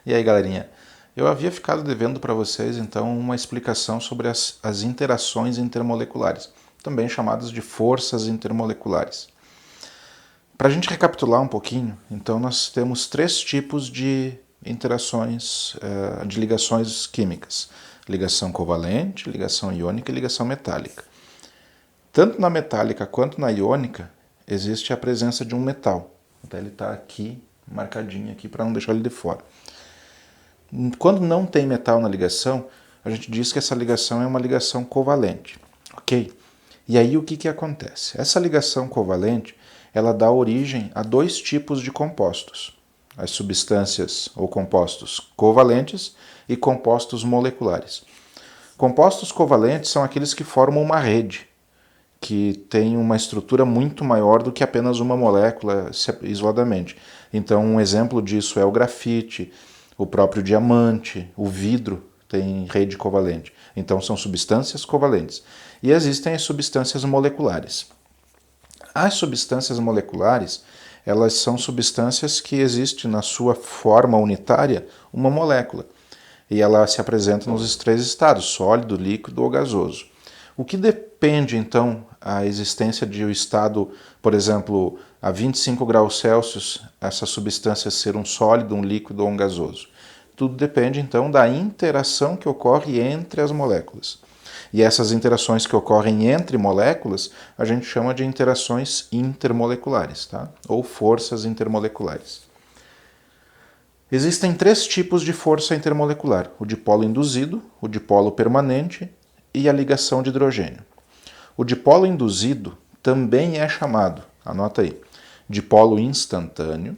E aí, galerinha? Eu havia ficado devendo para vocês, então, uma explicação sobre as interações intermoleculares, também chamadas de forças intermoleculares. Para a gente recapitular um pouquinho, então nós temos três tipos de interações, de ligações químicas. Ligação covalente, ligação iônica e ligação metálica. Tanto na metálica quanto na iônica, existe a presença de um metal. Até ele está aqui, marcadinho aqui, para não deixar ele de fora. Quando não tem metal na ligação, a gente diz que essa ligação é uma ligação covalente, ok? E aí o que acontece? Essa ligação covalente, ela dá origem a dois tipos de compostos. As substâncias ou compostos covalentes e compostos moleculares. Compostos covalentes são aqueles que formam uma rede, que tem uma estrutura muito maior do que apenas uma molécula isoladamente. Então, um exemplo disso é o grafite, o próprio diamante, o vidro tem rede covalente. Então, são substâncias covalentes. E existem as substâncias moleculares. As substâncias moleculares, elas são substâncias que existem na sua forma unitária uma molécula. E ela se apresenta nos três estados, sólido, líquido ou gasoso. O que depende, então, a existência de um estado, por exemplo, a 25 graus Celsius, essa substância ser um sólido, um líquido ou um gasoso? Tudo depende, então, da interação que ocorre entre as moléculas. E essas interações que ocorrem entre moléculas, a gente chama de interações intermoleculares, tá? Ou forças intermoleculares. Existem três tipos de força intermolecular: o dipolo induzido, o dipolo permanente e a ligação de hidrogênio. O dipolo induzido também é chamado, anota aí, dipolo instantâneo,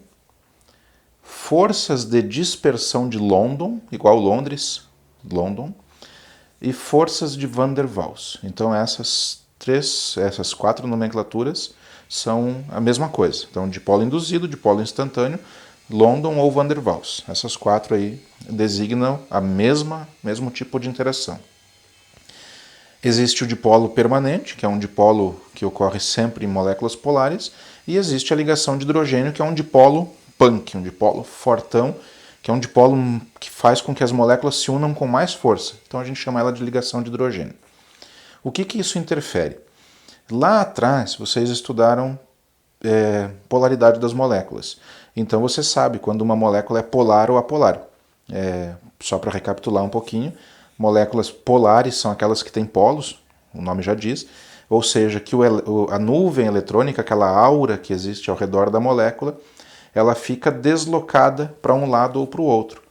forças de dispersão de London, igual Londres, London, e forças de Van der Waals. Então essas quatro nomenclaturas são a mesma coisa. Então dipolo induzido, dipolo instantâneo, London ou Van der Waals. Essas quatro aí designam a mesmo tipo de interação. Existe o dipolo permanente, que é um dipolo que ocorre sempre em moléculas polares, e existe a ligação de hidrogênio, que é um dipolo punk, um dipolo fortão, que é um dipolo que faz com que as moléculas se unam com mais força. Então a gente chama ela de ligação de hidrogênio. O que isso interfere? Lá atrás vocês estudaram polaridade das moléculas. Então você sabe quando uma molécula é polar ou apolar. Só para recapitular um pouquinho, moléculas polares são aquelas que têm polos, o nome já diz, ou seja, que a nuvem eletrônica, aquela aura que existe ao redor da molécula, ela fica deslocada para um lado ou para o outro.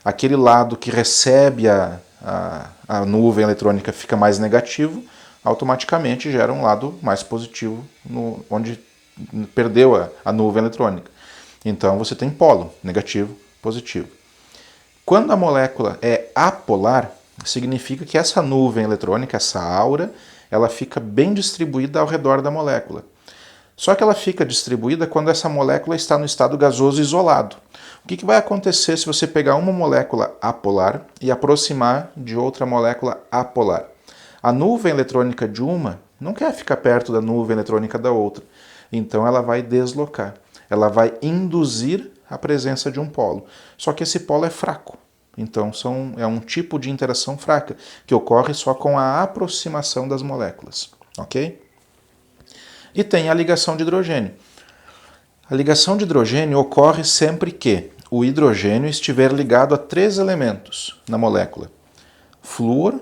Aquele lado que recebe a nuvem eletrônica fica mais negativo, automaticamente gera um lado mais positivo, onde perdeu a nuvem eletrônica. Então você tem polo, negativo, positivo. Quando a molécula é apolar, significa que essa nuvem eletrônica, essa aura, ela fica bem distribuída ao redor da molécula. Só que ela fica distribuída quando essa molécula está no estado gasoso isolado. O que vai acontecer se você pegar uma molécula apolar e aproximar de outra molécula apolar? A nuvem eletrônica de uma não quer ficar perto da nuvem eletrônica da outra. Então ela vai deslocar. Ela vai induzir a presença de um polo. Só que esse polo é fraco. Então é um tipo de interação fraca, que ocorre só com a aproximação das moléculas. Ok? E tem a ligação de hidrogênio. A ligação de hidrogênio ocorre sempre que o hidrogênio estiver ligado a três elementos na molécula: flúor,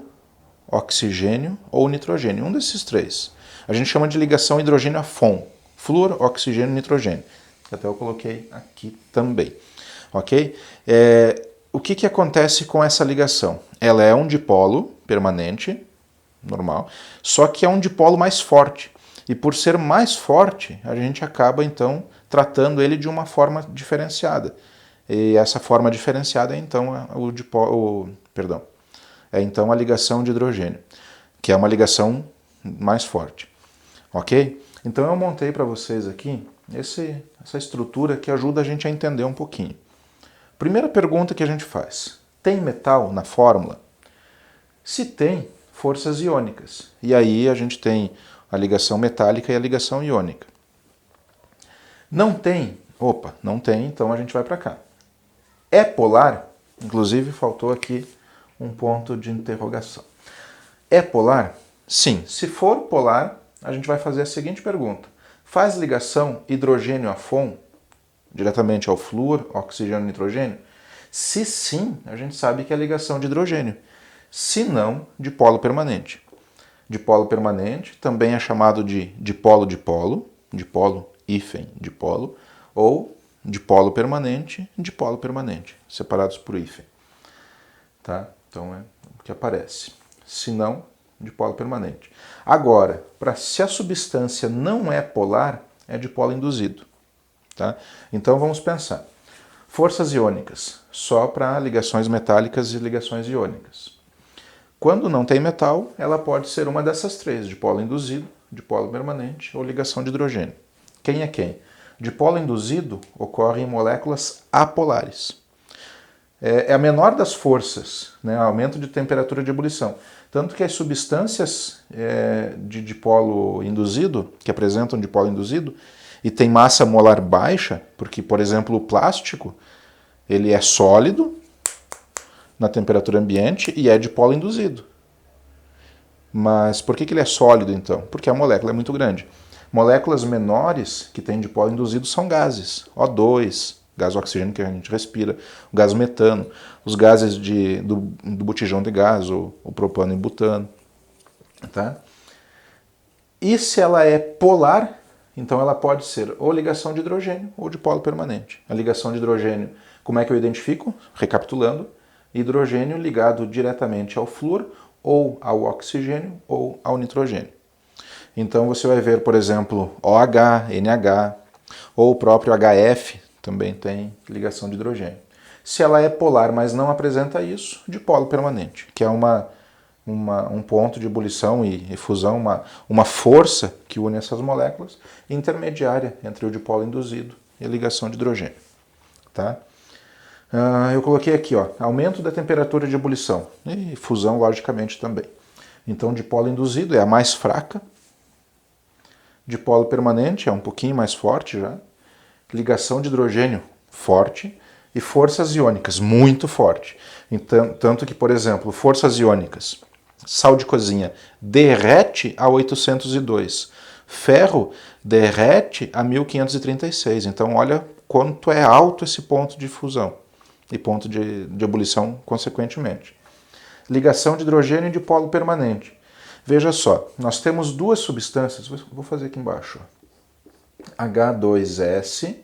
oxigênio ou nitrogênio, um desses três. A gente chama de ligação hidrogênio afon: flúor, oxigênio e nitrogênio. Até eu coloquei aqui também. Ok? O que acontece com essa ligação? Ela é um dipolo permanente, normal, só que é um dipolo mais forte. E por ser mais forte, a gente acaba então tratando ele de uma forma diferenciada. E essa forma diferenciada é então a ligação de hidrogênio, que é uma ligação mais forte. Ok? Então eu montei para vocês aqui essa estrutura que ajuda a gente a entender um pouquinho. Primeira pergunta que a gente faz: tem metal na fórmula? Se tem, forças iônicas. E aí a gente tem a ligação metálica e a ligação iônica. Não tem? Opa, não tem, então a gente vai para cá. É polar? Inclusive, faltou aqui um ponto de interrogação. É polar? Sim. Se for polar, a gente vai fazer a seguinte pergunta. Faz ligação hidrogênio-afon diretamente ao flúor, oxigênio e nitrogênio? Se sim, a gente sabe que é ligação de hidrogênio. Se não, dipolo permanente. Dipolo permanente também é chamado de dipolo-dipolo, dipolo-hífen-dipolo, ou dipolo permanente, separados por hífen. Tá? Então é o que aparece. Se não, dipolo permanente. Agora, se a substância não é polar, é dipolo induzido. Tá? Então vamos pensar. Forças iônicas, só para ligações metálicas e ligações iônicas. Quando não tem metal, ela pode ser uma dessas três, dipolo induzido, dipolo permanente ou ligação de hidrogênio. Quem é quem? Dipolo induzido ocorre em moléculas apolares. É a menor das forças, né? Aumento de temperatura de ebulição. Tanto que as substâncias de dipolo induzido, que apresentam dipolo induzido, e tem massa molar baixa, porque, por exemplo, o plástico, ele é sólido na temperatura ambiente e é dipolo induzido. Mas por que ele é sólido, então? Porque a molécula é muito grande. Moléculas menores que têm dipolo induzido são gases, O2, gás oxigênio que a gente respira, o gás metano, os gases do botijão de gás, o propano e butano. Tá? E se ela é polar, então ela pode ser ou ligação de hidrogênio ou dipolo permanente. A ligação de hidrogênio, como é que eu identifico? Recapitulando, hidrogênio ligado diretamente ao flúor, ou ao oxigênio, ou ao nitrogênio. Então você vai ver, por exemplo, OH, NH, ou o próprio HF, também tem ligação de hidrogênio. Se ela é polar, mas não apresenta isso, dipolo permanente, que é um ponto de ebulição e fusão, uma força que une essas moléculas, intermediária entre o dipolo induzido e a ligação de hidrogênio. Tá? Eu coloquei aqui, ó, aumento da temperatura de ebulição e fusão, logicamente, também. Então, dipolo induzido é a mais fraca, dipolo permanente é um pouquinho mais forte já, ligação de hidrogênio forte e forças iônicas muito forte. Então, tanto que, por exemplo, forças iônicas, sal de cozinha derrete a 802, ferro derrete a 1536. Então, olha quanto é alto esse ponto de fusão e ponto de ebulição, consequentemente. Ligação de hidrogênio e dipolo permanente. Veja só, nós temos duas substâncias, vou fazer aqui embaixo, H2S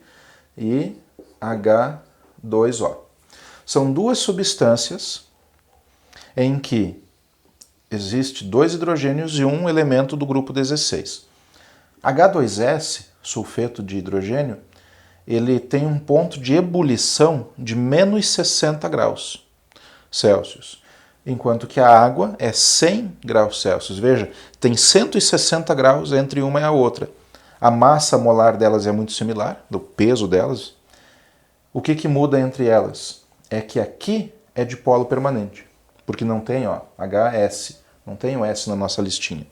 e H2O. São duas substâncias em que existe dois hidrogênios e um elemento do grupo 16. H2S, sulfeto de hidrogênio, ele tem um ponto de ebulição de menos 60 graus Celsius, enquanto que a água é 100 graus Celsius. Veja, tem 160 graus entre uma e a outra. A massa molar delas é muito similar, do peso delas. O que muda entre elas? É que aqui é dipolo permanente, porque não tem HS, não tem o S na nossa listinha.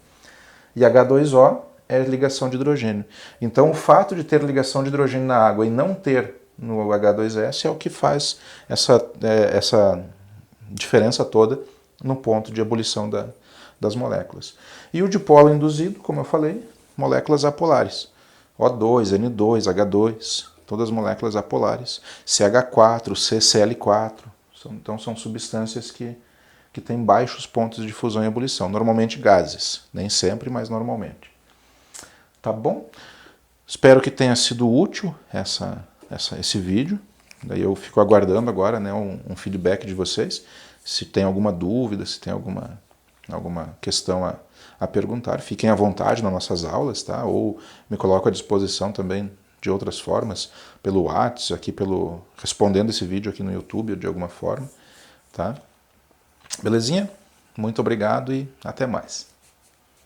E H2O é ligação de hidrogênio. Então, o fato de ter ligação de hidrogênio na água e não ter no H2S é o que faz essa diferença toda no ponto de ebulição das moléculas. E o dipolo induzido, como eu falei, moléculas apolares. O2, N2, H2, todas moléculas apolares. CH4, CCl4. Então, são substâncias que têm baixos pontos de fusão e ebulição. Normalmente gases. Nem sempre, mas normalmente. Tá bom? Espero que tenha sido útil esse vídeo. Daí eu fico aguardando agora, né, um feedback de vocês. Se tem alguma dúvida, se tem alguma questão a perguntar, fiquem à vontade nas nossas aulas, tá? Ou me coloco à disposição também de outras formas, pelo WhatsApp, respondendo esse vídeo aqui no YouTube ou de alguma forma, tá? Belezinha? Muito obrigado e até mais.